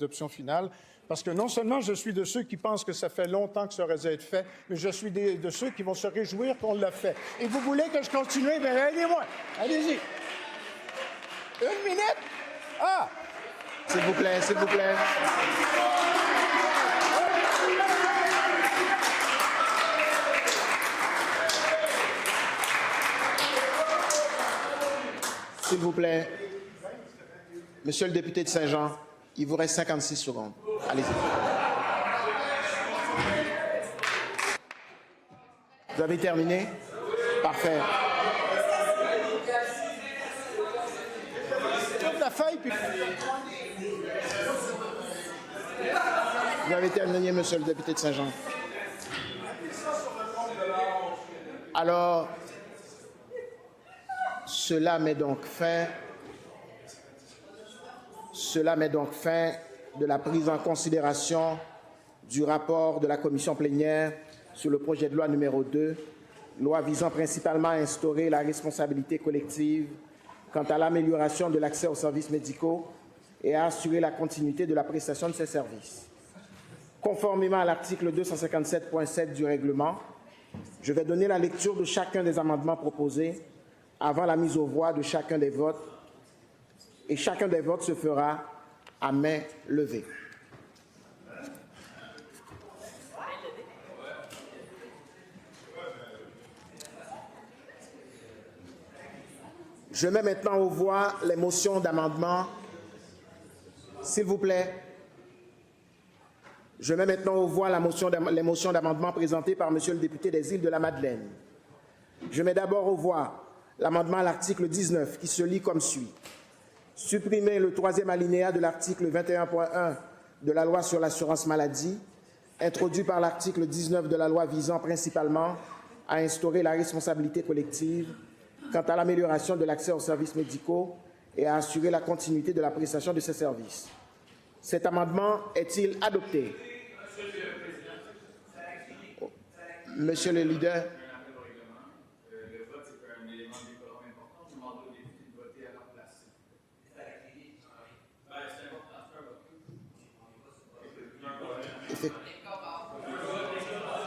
L'adoption finale, parce que non seulement je suis de ceux qui pensent que ça fait longtemps que ça aurait dû être fait, mais je suis de ceux qui vont se réjouir qu'on l'a fait. Et vous voulez que je continue? Bien, aidez-moi. Allez-y. Une minute? Ah! S'il vous plaît, s'il vous plaît. S'il vous plaît. Monsieur le député de Saint-Jean, il vous reste 56 secondes. Allez-y. Vous avez terminé? Parfait. La feuille, puis... Vous avez terminé, monsieur le député de Saint-Jean. Alors, cela met donc fin de la prise en considération du rapport de la commission plénière sur le projet de loi numéro 2, loi visant principalement à instaurer la responsabilité collective quant à l'amélioration de l'accès aux services médicaux et à assurer la continuité de la prestation de ces services. Conformément à l'article 257.7 du règlement, je vais donner la lecture de chacun des amendements proposés avant la mise aux voix de chacun des votes, et chacun des votes se fera à main levée. Je mets maintenant aux voix les motions d'amendement. S'il vous plaît. Je mets maintenant aux voix les motions d'amendement présentées par Monsieur le député des Îles-de-la-Madeleine. Je mets d'abord aux voix l'amendement à l'article 19 qui se lit comme suit. Supprimer le troisième alinéa de l'article 21.1 de la loi sur l'assurance maladie, introduit par l'article 19 de la loi visant principalement à instaurer la responsabilité collective quant à l'amélioration de l'accès aux services médicaux et à assurer la continuité de la prestation de ces services. Cet amendement est-il adopté? Monsieur le leader.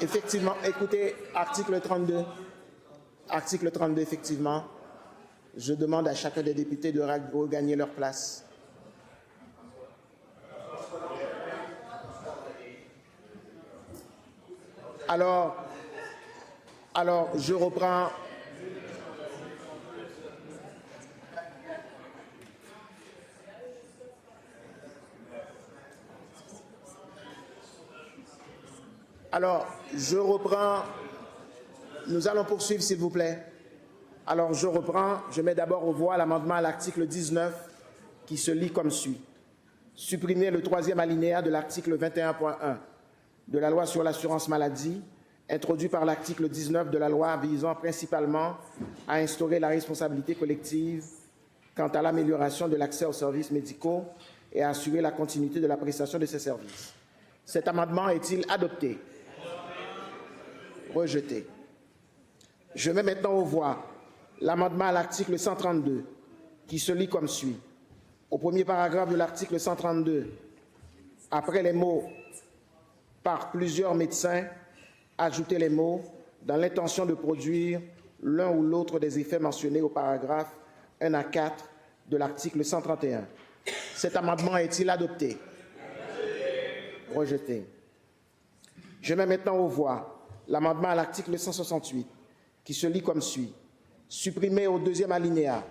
Effectivement, écoutez, article 32. Article 32, effectivement. Je demande à chacun des députés de regagner leur place. Alors, je reprends. Nous allons poursuivre, s'il vous plaît. Alors, je reprends. Je mets d'abord aux voix l'amendement à l'article 19 qui se lit comme suit. Supprimer le troisième alinéa de l'article 21.1 de la loi sur l'assurance maladie, introduit par l'article 19 de la loi visant principalement à instaurer la responsabilité collective quant à l'amélioration de l'accès aux services médicaux et à assurer la continuité de la prestation de ces services. Cet amendement est-il adopté? Rejeté. Je mets maintenant aux voix l'amendement à l'article 132 qui se lit comme suit. Au premier paragraphe de l'article 132, après les mots « par plusieurs médecins », ajoutez les mots « dans l'intention de produire l'un ou l'autre des effets mentionnés au paragraphe 1 à 4 de l'article 131. » Cet amendement est-il adopté? Rejeté. Je mets maintenant aux voix l'amendement à l'article 168 qui se lit comme suit. Supprimer au deuxième alinéa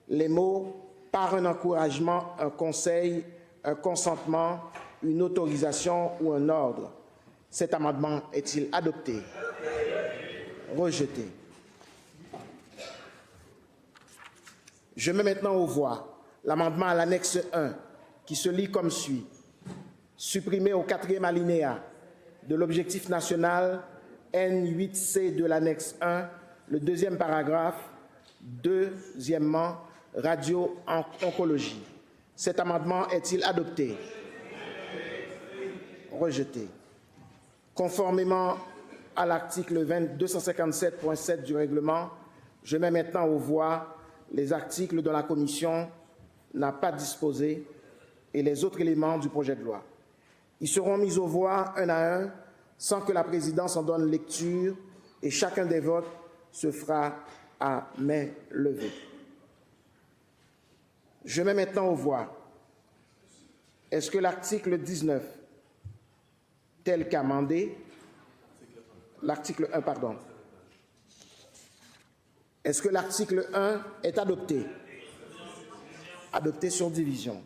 les mots « par un encouragement, un conseil, un consentement, une autorisation ou un ordre ». Cet amendement est-il adopté? Rejeté. Je mets maintenant aux voix l'amendement à l'annexe 1 qui se lit comme suit. Supprimer au quatrième alinéa de l'objectif national N8C de l'annexe 1, le deuxième paragraphe, deuxièmement, radio-oncologie. Cet amendement est-il adopté? Rejeté. Conformément à l'article 257.7 du règlement, je mets maintenant aux voix les articles dont la Commission n'a pas disposé et les autres éléments du projet de loi. Ils seront mis aux voix un à un sans que la présidence en donne lecture et chacun des votes se fera à main levée. Je mets maintenant aux voix. Est-ce que l'article 19, tel qu'amendé, l'article 1, pardon. Est-ce que l'article 1 est adopté? Adopté sur division.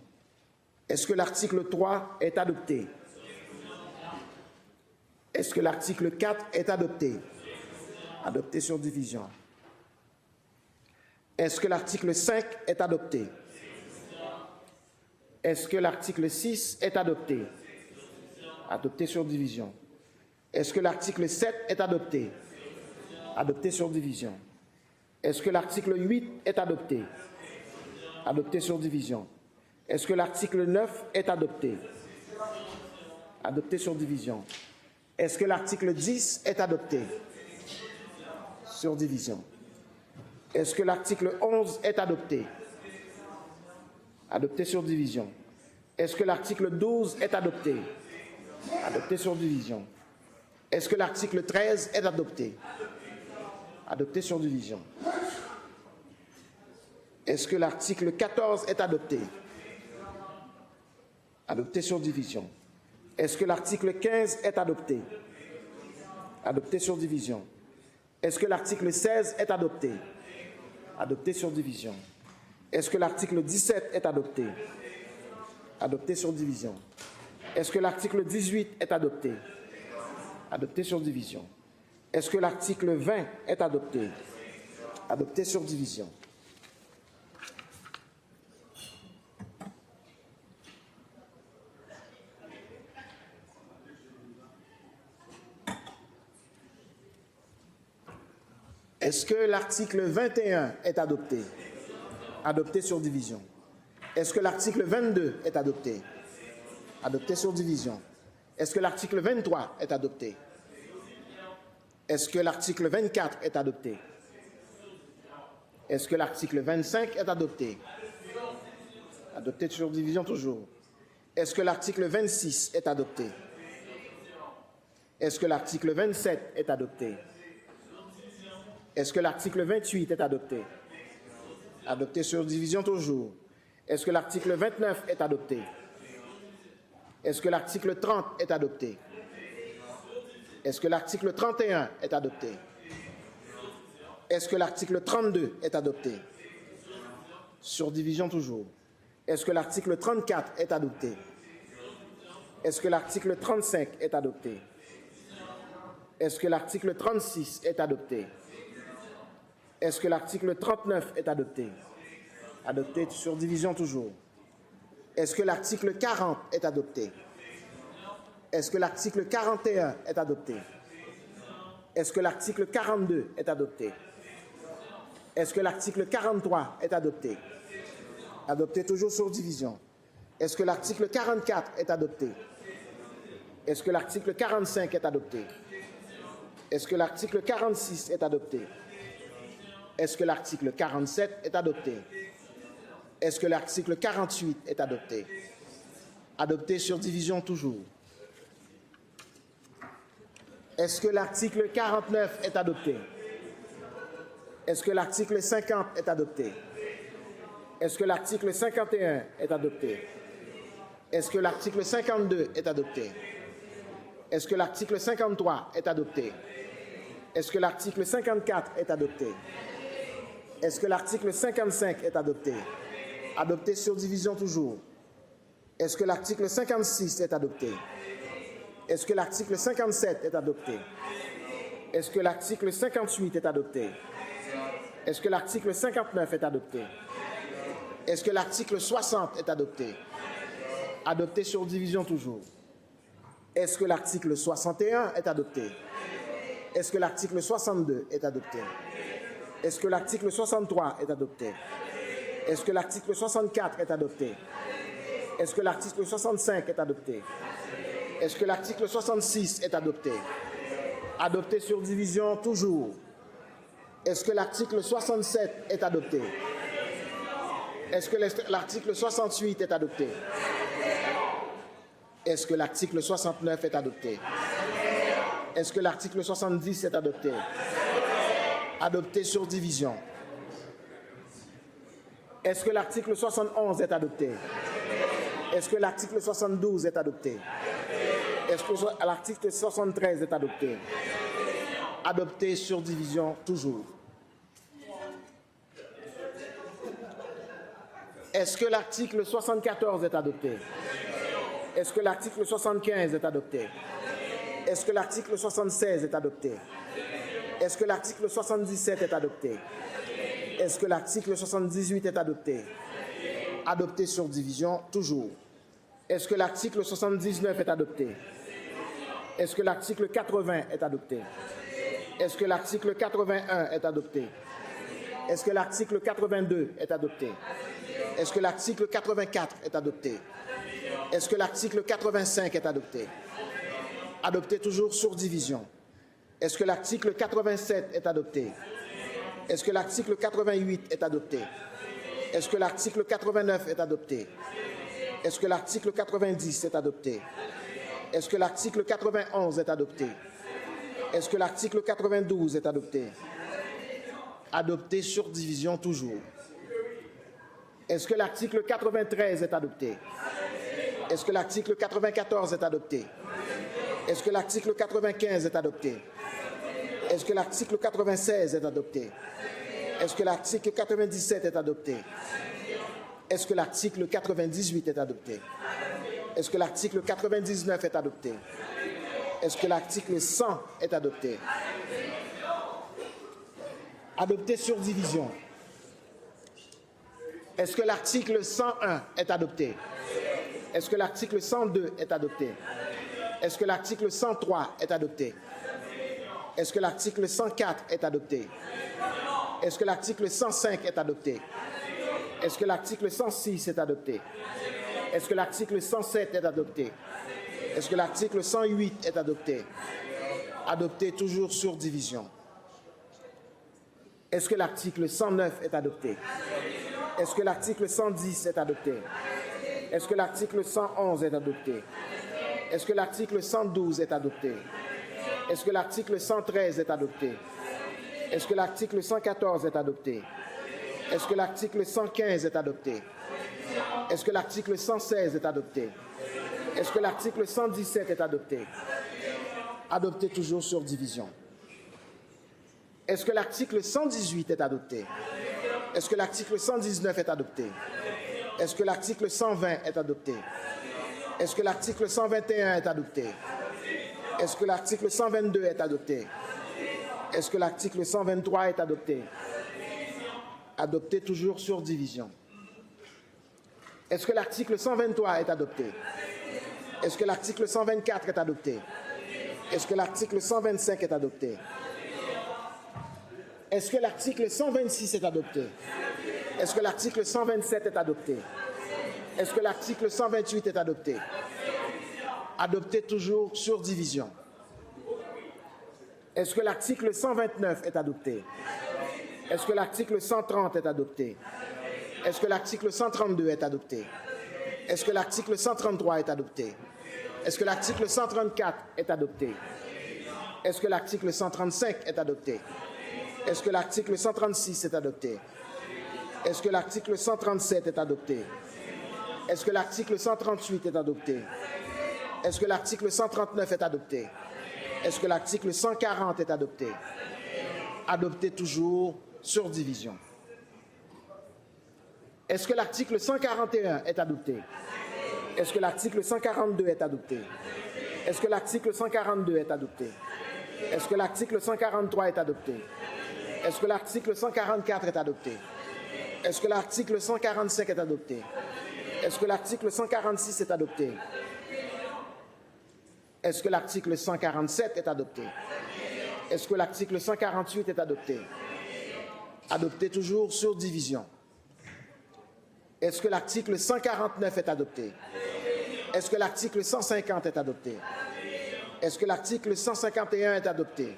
Est-ce que l'article 3 est adopté? Est-ce que l'article 4 est adopté? Adopté sur division. Est-ce que l'article 5 est adopté? Est-ce que l'article 6 est adopté? Adopté sur division. Est-ce que l'article 7 est adopté? Adopté sur division. Est-ce que l'article 8 est adopté? Adopté sur division. Est-ce que l'article 9 est adopté? Adopté sur division. Est-ce que l'article 10 est adopté? Sur division. Est-ce que l'article 11 est adopté? Adopté sur division. Est-ce que l'article 12 est adopté? Adopté sur division. Est-ce que l'article 13 est adopté? Adopté sur division. Est-ce que l'article 14 est adopté? Adopté sur division. Est-ce que l'article 15 est adopté? Adopté sur division. Est-ce que l'article 16 est adopté? Adopté sur division. Est-ce que l'article 17 est adopté? Adopté sur division. Est-ce que l'article 18 est adopté? Adopté sur division. Est-ce que l'article 20 est adopté? Adopté sur division. Est-ce que l'article 21 est adopté? Adopté sur division. Est-ce que l'article 22 est adopté? Adopté sur division. Est-ce que l'article 23 est adopté? Est-ce que l'article 24 est adopté? Est-ce que l'article 25 est adopté? Adopté sur division toujours. Est-ce que l'article 26 est adopté? Est-ce que l'article 27 est adopté? Est-ce que l'article 28 est adopté? Adopté sur division toujours. Est-ce que l'article 29 est adopté? Est-ce que l'article 30 est adopté? Est-ce que l'article 31 est adopté? Est-ce que l'article 32 est adopté? Sur division toujours. Est-ce que l'article 34 est adopté? Est-ce que l'article 35 est adopté? Est-ce que l'article 36 est adopté? Est-ce que l'article 39 est adopté? Adopté sur division toujours. Est-ce que l'article 40 est adopté? Est-ce que l'article 41 est adopté? Est-ce que l'article 42 est adopté? Est-ce que l'article 43 est adopté? Adopté toujours sur division. Est-ce que l'article 44 est adopté? Est-ce que l'article 45 est adopté? Est-ce que l'article 46 est adopté? Est-ce que l'article 47 est adopté? Est-ce que l'article 48 est adopté? Adopté sur division toujours. Est-ce que l'article 49 est adopté? Est-ce que l'article 50 est adopté? Est-ce que l'article 51 est adopté? Est-ce que l'article 52 est adopté? Est-ce que l'article 53 est adopté? Est-ce que l'article 54 est adopté? Est-ce que l'article 55 est adopté? Adopté sur division toujours. Est-ce que l'article 56 est adopté? Est-ce que l'article 57 est adopté? Est-ce que l'article 58 est adopté? Est-ce que l'article 59 est adopté? Est-ce que l'article 60 est adopté? Adopté sur division toujours. Est-ce que l'article 61 est adopté? Est-ce que l'article 62 est adopté? Est-ce que l'article 63 est adopté? Est-ce que l'article 64 est adopté? Est-ce que l'article 65 est adopté? Est-ce que l'article 66 est adopté? Adopté sur division toujours. Est-ce que l'article 67 est adopté? Est-ce que l'article 68 est adopté? Est-ce que l'article 69 est adopté? Est-ce que l'article 70 est adopté? Adopté sur division. Est-ce que l'article 71 est adopté? Est-ce que l'article 72 est adopté? Est-ce que l'article 73 est adopté? Adopté sur division toujours. Est-ce que l'article 74 est adopté? Est-ce que l'article 75 est adopté? Est-ce que l'article 76 est adopté? Est-ce que l'article 77 est adopté? Est-ce que l'article 78 est adopté? Adopté sur division, toujours. Est-ce que l'article 79 est adopté? Est-ce que l'article 80 est adopté? Est-ce que l'article 81 est adopté? Est-ce que l'article 82 est adopté? Est-ce que l'article 84 est adopté? Est-ce que l'article 85 est adopté? Adopté toujours sur division. Est-ce que l'article 87 est adopté? Est-ce que l'article 88 est adopté? Est-ce que l'article 89 est adopté? Est-ce que l'article 90 est adopté? Est-ce que l'article 91 est adopté? Est-ce que l'article 92 est adopté? Adopté sur division toujours. Est-ce que l'article 93 est adopté? Est-ce que l'article 94 est adopté? Est-ce que l'article 95 est adopté? Est-ce que l'article 96 est adopté? Est-ce que l'article 97 est adopté? Est-ce que l'article 98 est adopté? Est-ce que l'article 99 est adopté? Est-ce que l'article 100 est adopté? Adopté sur division. Est-ce que l'article 101 est adopté? Est-ce que l'article 102 est adopté? Est-ce que l'article 103 est adopté? Est-ce que l'article 104 est adopté? Est-ce que l'article 105 est adopté? Est-ce que l'article 106 est adopté? Est-ce que l'article 107 est adopté? Est-ce que l'article 108 est adopté? Adopté toujours sur division. Est-ce que l'article 109 est adopté? Est-ce que l'article 110 est adopté? Est-ce que l'article 111 est adopté? Est-ce que l'article 112 est adopté? Est-ce que l'article 113 est adopté? Est-ce que l'article 114 est adopté? Est-ce que l'article 115 est adopté? Est-ce que l'article 116 est adopté? Est-ce que l'article 117 est adopté? Adopté toujours sur division. Est-ce que l'article 118 est adopté? Est-ce que l'article 119 est adopté? Est-ce que l'article 120 est adopté? Est-ce que l'article 121 est adopté? Est-ce que l'article 122 est adopté? Est-ce que l'article 123 est adopté? Adopté toujours sur division. Est-ce que l'article 123 est adopté? Est-ce que l'article 124 est adopté? Est-ce que l'article 125 est adopté? Est-ce que l'article 126 est adopté? Est-ce que l'article 127 est adopté? Est-ce que l'article 128 est adopté? Adopté toujours sur division. Est-ce que l'article 129 est adopté? Est-ce que l'article 130 est adopté? Est-ce que l'article 132 est adopté? Est-ce que l'article 133 est adopté? Est-ce que l'article 134 est adopté? Est-ce que l'article 135 est adopté? Est-ce que l'article 136 est adopté? Est-ce que l'article 137 est adopté? Est-ce que l'article 138 est adopté? Est-ce que l'article 139 est adopté? Est-ce que l'article 140 est adopté? Adopté toujours sur division. Est-ce que l'article 141 est adopté? Est-ce que l'article 142 est adopté? Est-ce que l'article 142 est adopté? Est-ce que l'article 143 est adopté? Est-ce que l'article 144 est adopté? Est-ce que l'article 145 est adopté? Est-ce que l'article 146 est adopté? Est-ce que l'article 147 est adopté? Est-ce que l'article 148 est adopté? Adopté toujours sur division. Est-ce que l'article 149 est adopté? Est-ce que l'article 150 est adopté? Est-ce que l'article 151 est adopté?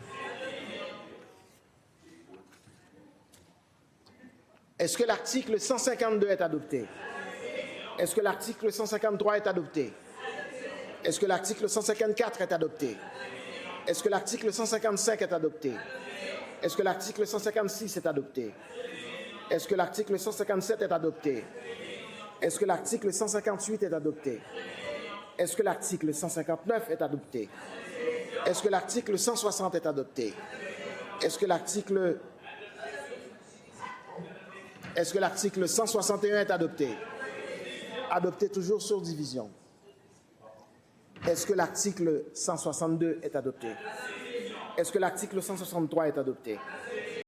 Est-ce que l'article 152 est adopté? Est-ce que l'article 153 est adopté? Est-ce que l'article 154 est adopté? Est-ce que l'article 155 est adopté? Est-ce que l'article 156 est adopté? Est-ce que l'article 157 est adopté? Est-ce que l'article 158 est adopté? Est-ce que l'article 159 est adopté? Est-ce que l'article 160 est adopté? Est-ce que l'article 161 est adopté? Adopté toujours sur division. Est-ce que l'article 162 est adopté? Est-ce que l'article 163 est adopté?